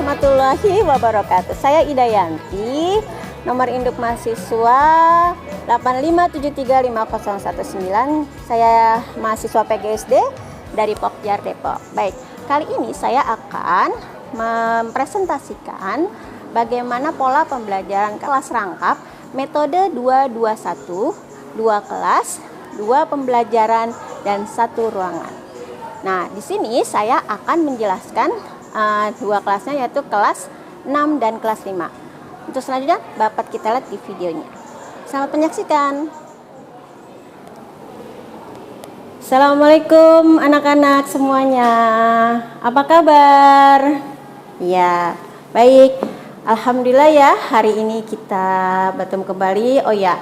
warahmatullahi wabarakatuh. Saya Ida Yanti, nomor induk mahasiswa 857350119. Saya mahasiswa PGSD dari Pokjar Depok. Baik, kali ini saya akan mempresentasikan bagaimana pola pembelajaran kelas rangkap metode 221, 2 kelas, 2 pembelajaran, dan 1 ruangan. Nah, di sini saya akan menjelaskan 2 kelasnya, yaitu kelas 6 dan kelas 5. Untuk selanjutnya dapat kita lihat di videonya. Selamat menyaksikan. Assalamualaikum anak-anak semuanya. Apa kabar? Ya, baik. Alhamdulillah ya, hari ini kita bertemu kembali. Oh ya,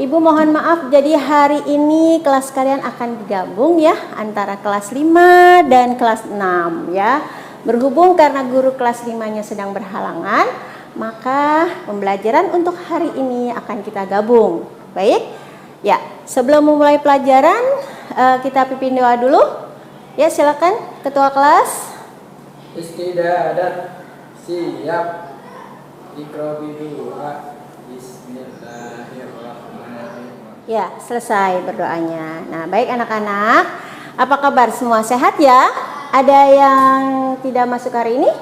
Ibu mohon maaf, jadi hari ini kelas kalian akan digabung ya, antara kelas 5 dan kelas 6 ya. Berhubung karena guru kelas 5-nya sedang berhalangan, maka pembelajaran untuk hari ini akan kita gabung. Baik, ya sebelum memulai pelajaran, kita pimpin doa dulu. Ya, silakan ketua kelas. Istidadat, siap. Iqra bidu'a. Bismillahirrahmanirrahim. Ya, selesai berdoanya. Nah, baik anak-anak, apa kabar semua, sehat ya? Ada yang tidak masuk hari ini?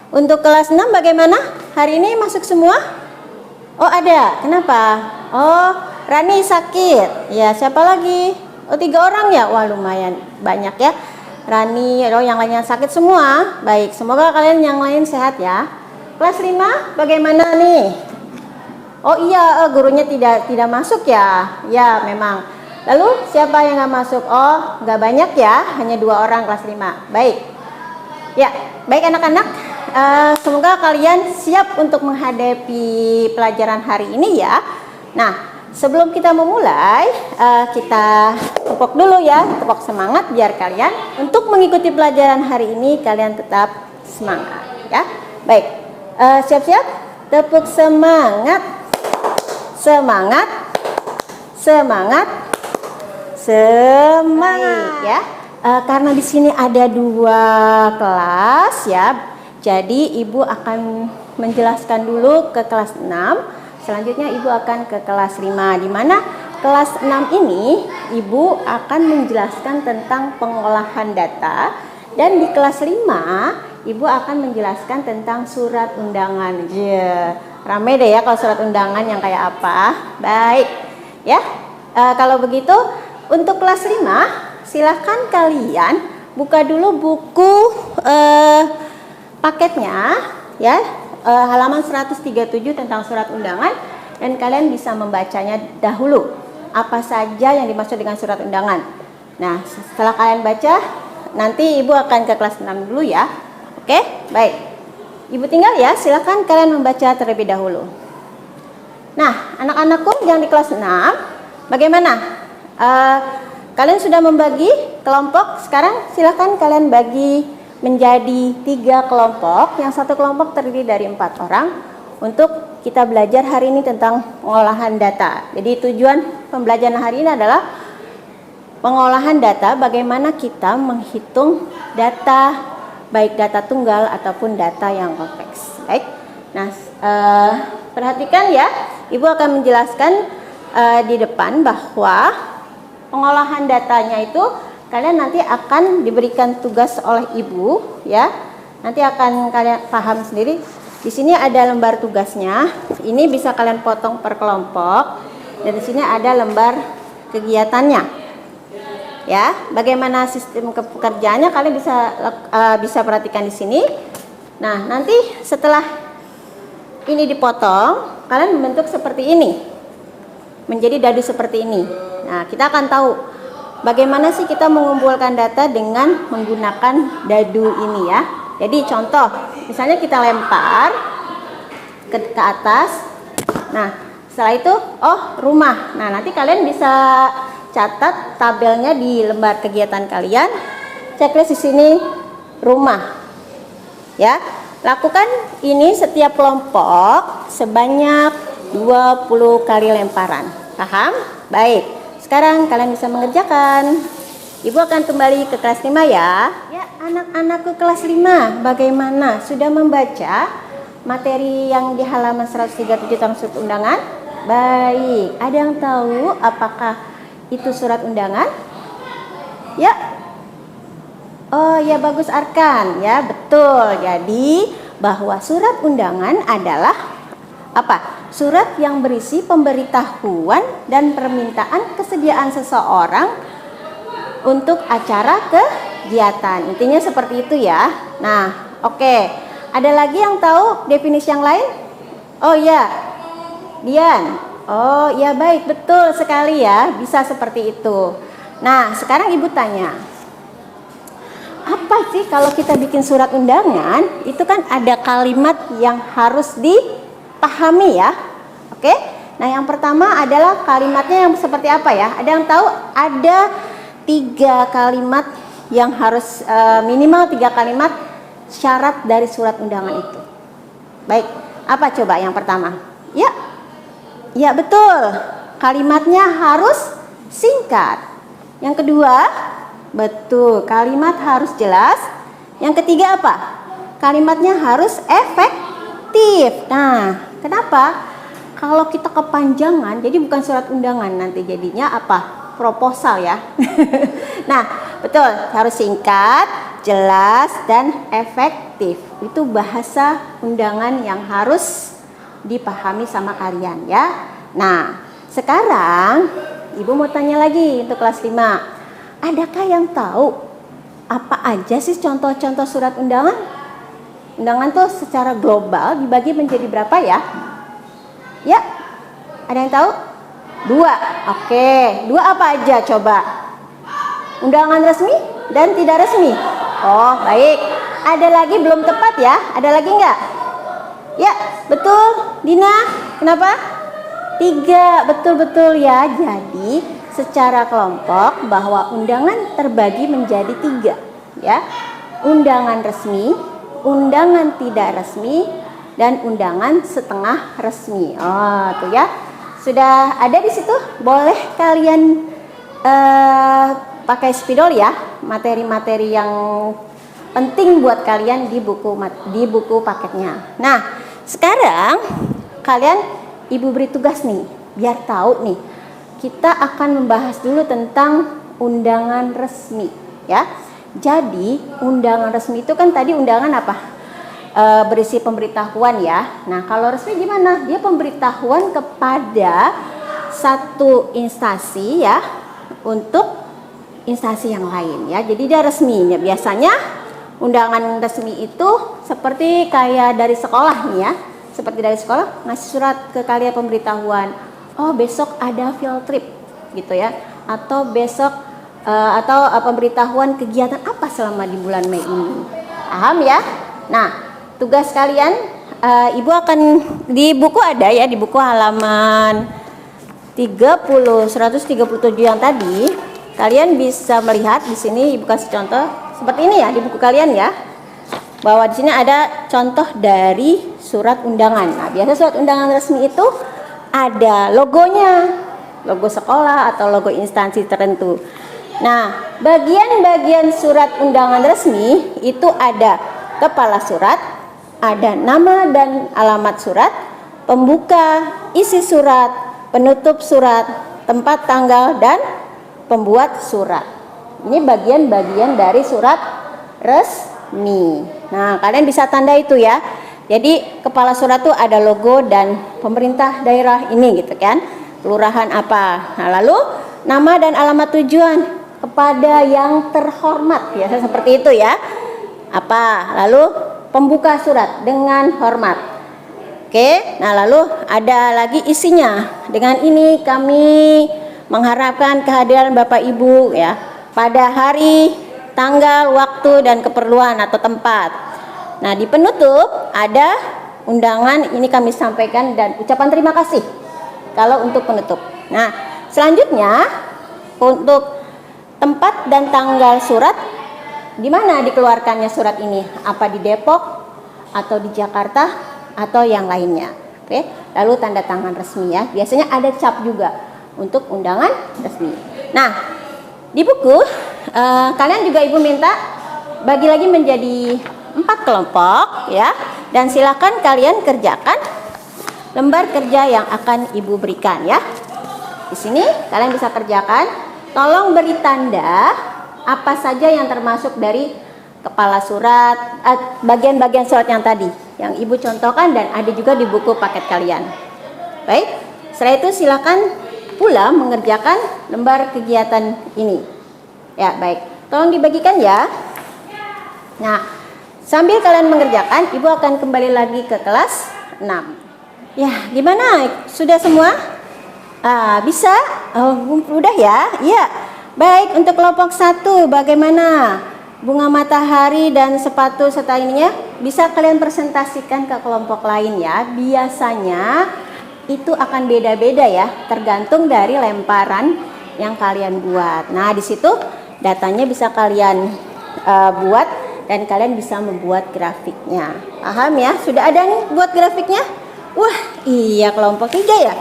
Untuk kelas 6 bagaimana? Hari ini masuk semua? Oh, ada. Kenapa? Oh, Rani sakit. Ya, siapa lagi? Oh, 3 orang ya? Wah, lumayan banyak ya. Rani, oh yang lainnya sakit semua. Baik, semoga kalian yang lain sehat ya. Kelas 5 bagaimana nih? Oh iya, gurunya tidak masuk ya? Ya, memang. Lalu siapa yang nggak masuk? Oh, nggak banyak ya, hanya 2 orang kelas 5. Baik. Ya, baik anak-anak. Semoga kalian siap untuk menghadapi pelajaran hari ini ya. Nah, sebelum kita memulai, kita tepuk dulu ya, tepuk semangat biar kalian untuk mengikuti pelajaran hari ini kalian tetap semangat ya. Baik, siap-siap, tepuk semangat, semangat, semangat, semangat ya. Karena di sini ada 2 kelas ya. Jadi Ibu akan menjelaskan dulu ke kelas 6. Selanjutnya Ibu akan ke kelas 5, di mana kelas 6 ini Ibu akan menjelaskan tentang pengolahan data, dan di kelas 5 Ibu akan menjelaskan tentang surat undangan. Rame deh ya kalau surat undangan yang kayak apa. Baik ya, kalau begitu untuk kelas 5 silahkan kalian buka dulu buku paketnya ya, halaman 137 tentang surat undangan, dan kalian bisa membacanya dahulu apa saja yang dimaksud dengan surat undangan. Nah, setelah kalian baca, nanti Ibu akan ke kelas 6 dulu ya. Oke, baik. Ibu tinggal ya, silakan kalian membaca terlebih dahulu. Nah, anak-anakku yang di kelas 6, bagaimana? Kalian sudah membagi kelompok? Sekarang silakan kalian bagi menjadi 3 kelompok. Yang satu kelompok terdiri dari 4 orang untuk kita belajar hari ini tentang pengolahan data. Jadi tujuan pembelajaran hari ini adalah pengolahan data, bagaimana kita menghitung data, baik data tunggal ataupun data yang kompleks. Baik. Nah, perhatikan ya, Ibu akan menjelaskan di depan bahwa pengolahan datanya itu kalian nanti akan diberikan tugas oleh Ibu ya. Nanti akan kalian paham sendiri. Di sini ada lembar tugasnya. Ini bisa kalian potong per kelompok. Dan di sini ada lembar kegiatannya. Ya, bagaimana sistem pekerjaannya kalian bisa perhatikan di sini. Nah, nanti setelah ini dipotong, kalian membentuk seperti ini. Menjadi dadu seperti ini. Nah, kita akan tahu bagaimana sih kita mengumpulkan data dengan menggunakan dadu ini ya. Jadi contoh, misalnya kita lempar ke atas. Nah, setelah itu, oh rumah. Nah, nanti kalian bisa catat tabelnya di lembar kegiatan kalian. Checklist di sini rumah. Ya, lakukan ini setiap kelompok sebanyak 20 kali lemparan. Paham? Baik. Sekarang kalian bisa mengerjakan. Ibu akan kembali ke kelas 5 ya. Ya, Anak-anakku kelas 5, bagaimana? Sudah membaca materi yang di halaman 137 tentang surat undangan? Baik, ada yang tahu apakah itu surat undangan? Ya. Oh ya, bagus Arkan. Ya, betul. Jadi, bahwa surat undangan adalah apa? Surat yang berisi pemberitahuan dan permintaan kesediaan seseorang untuk acara kegiatan. Intinya seperti itu ya. Nah, oke. Ada lagi yang tahu definisi yang lain? Oh ya, Dian. Oh ya, baik, betul sekali ya. Bisa seperti itu. Nah, sekarang Ibu tanya. Apa sih kalau kita bikin surat undangan? Itu kan ada kalimat yang harus dipahami ya. Oke. Nah, yang pertama adalah kalimatnya yang seperti apa ya? Ada yang tahu? Ada 3 kalimat yang harus minimal 3 kalimat syarat dari surat undangan itu. Baik, apa coba yang pertama? Ya betul. Kalimatnya harus singkat. Yang kedua, betul, kalimat harus jelas. Yang ketiga apa? Kalimatnya harus efektif. Nah, kenapa? Kalau kita kepanjangan, jadi bukan surat undangan, nanti jadinya apa? Proposal ya. Nah, betul, harus singkat, jelas, dan efektif. Itu bahasa undangan yang harus dipahami sama kalian ya. Nah, sekarang Ibu mau tanya lagi untuk kelas 5. Adakah yang tahu apa aja sih contoh-contoh surat undangan? Undangan tuh secara global dibagi menjadi berapa ya? Ya, ada yang tahu? 2. Oke, 2 apa aja coba? Undangan resmi dan tidak resmi. Oh, baik. Ada lagi belum tepat ya? Ada lagi enggak? Ya, betul. Dina, kenapa? 3, betul-betul ya. Jadi, secara kelompok bahwa undangan terbagi menjadi 3 ya. Undangan resmi, undangan tidak resmi, dan undangan setengah resmi. Oh, tuh ya. Sudah ada di situ? Boleh kalian pakai spidol ya, materi-materi yang penting buat kalian di buku paketnya. Nah, sekarang kalian Ibu beri tugas nih, biar tahu nih. Kita akan membahas dulu tentang undangan resmi ya. Jadi, undangan resmi itu kan tadi undangan apa? Berisi pemberitahuan ya. Nah, kalau resmi gimana? Dia pemberitahuan kepada satu instansi ya untuk instansi yang lain ya. Jadi dia resmi ya. Biasanya undangan resmi itu seperti kayak dari sekolah nih ya. Seperti dari sekolah ngasih surat ke kalian pemberitahuan. Oh, besok ada field trip gitu ya. Atau besok pemberitahuan kegiatan apa selama di bulan Mei ini. Paham ya? Nah, tugas kalian Ibu akan di buku ada ya, di buku halaman 137 yang tadi. Kalian bisa melihat di sini Ibu kasih contoh seperti ini ya di buku kalian ya. Bahwa di sini ada contoh dari surat undangan. Nah, biasa surat undangan resmi itu ada logonya, logo sekolah atau logo instansi tertentu. Nah, bagian-bagian surat undangan resmi itu ada kepala surat, ada nama dan alamat surat, pembuka, isi surat, penutup surat, tempat tanggal, dan pembuat surat. Ini bagian-bagian dari surat resmi. Nah, kalian bisa tanda itu ya. Jadi kepala surat tuh ada logo dan pemerintah daerah ini gitu kan. Kelurahan apa. Nah, lalu nama dan alamat tujuan kepada yang terhormat. Biasa seperti itu ya. Apa? Lalu pembuka surat dengan hormat. Oke, nah lalu ada lagi isinya. Dengan ini kami mengharapkan kehadiran Bapak Ibu ya pada hari, tanggal, waktu, dan keperluan atau tempat. Nah, di penutup ada undangan ini kami sampaikan dan ucapan terima kasih kalau untuk penutup. Nah, selanjutnya untuk tempat dan tanggal surat, di mana dikeluarkannya surat ini? Apa di Depok atau di Jakarta atau yang lainnya? Oke, lalu tanda tangan resmi ya. Biasanya ada cap juga untuk undangan resmi. Nah, di buku kalian juga Ibu minta bagi lagi menjadi 4 kelompok ya. Dan silakan kalian kerjakan lembar kerja yang akan Ibu berikan ya. Di sini kalian bisa kerjakan. Tolong beri tanda apa saja yang termasuk dari kepala surat, bagian-bagian surat yang tadi yang Ibu contohkan dan ada juga di buku paket kalian. Baik, setelah itu silakan pula mengerjakan lembar kegiatan ini. Ya, baik. Tolong dibagikan ya. Nah, sambil kalian mengerjakan, Ibu akan kembali lagi ke kelas 6. Ya, gimana? Sudah semua? Bisa? Oh, udah ya? Iya. Baik, untuk kelompok 1 bagaimana? Bunga matahari dan sepatu serta ininya bisa kalian presentasikan ke kelompok lain ya. Biasanya itu akan beda-beda ya, tergantung dari lemparan yang kalian buat. Nah, di situ datanya bisa kalian buat dan kalian bisa membuat grafiknya. Paham ya? Sudah ada nih buat grafiknya? Wah, iya kelompok 3 ya.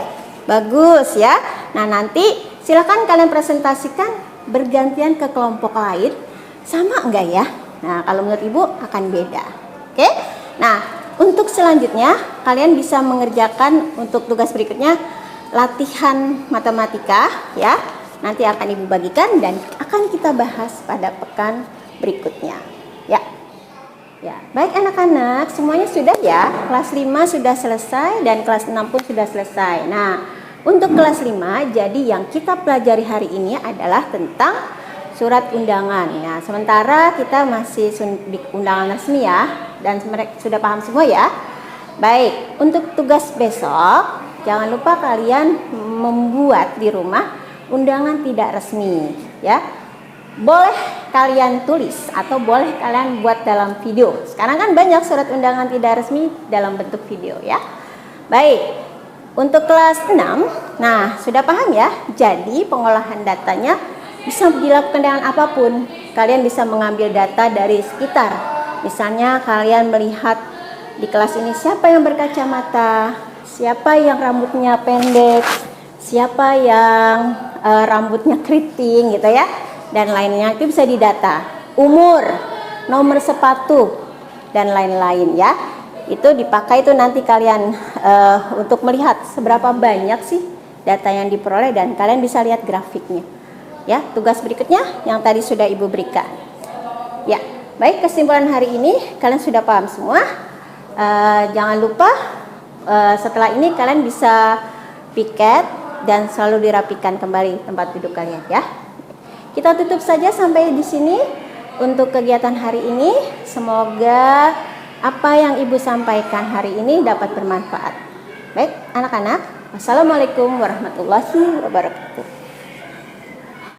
Bagus ya. Nah, nanti silakan kalian presentasikan bergantian ke kelompok lain. Sama enggak ya? Nah, kalau menurut Ibu akan beda. Oke? Nah, untuk selanjutnya kalian bisa mengerjakan untuk tugas berikutnya latihan matematika ya. Nanti akan Ibu bagikan dan akan kita bahas pada pekan berikutnya. Ya. Ya, baik anak-anak, semuanya sudah ya. Kelas 5 sudah selesai dan kelas 6 pun sudah selesai. Nah, untuk kelas 5 jadi yang kita pelajari hari ini adalah tentang surat undangan. Nah, sementara kita masih di undangan resmi ya dan mereka sudah paham semua ya. Baik, untuk tugas besok jangan lupa kalian membuat di rumah undangan tidak resmi ya. Boleh kalian tulis atau boleh kalian buat dalam video. Sekarang kan banyak surat undangan tidak resmi dalam bentuk video ya. Baik, untuk kelas 6, nah sudah paham ya. Jadi pengolahan datanya bisa dilakukan dengan apapun. Kalian bisa mengambil data dari sekitar. Misalnya kalian melihat di kelas ini siapa yang berkacamata, siapa yang rambutnya pendek, siapa yang rambutnya keriting gitu ya. Dan lainnya itu bisa didata. Umur, nomor sepatu, dan lain-lain ya. Itu dipakai itu nanti kalian untuk melihat seberapa banyak sih data yang diperoleh dan kalian bisa lihat grafiknya. Ya, tugas berikutnya yang tadi sudah Ibu berikan. Ya, baik kesimpulan hari ini kalian sudah paham semua. Jangan lupa setelah ini kalian bisa piket dan selalu dirapikan kembali tempat duduk kalian ya. Kita tutup saja sampai di sini untuk kegiatan hari ini. Semoga apa yang Ibu sampaikan hari ini dapat bermanfaat. Baik, anak-anak, wassalamualaikum warahmatullahi wabarakatuh.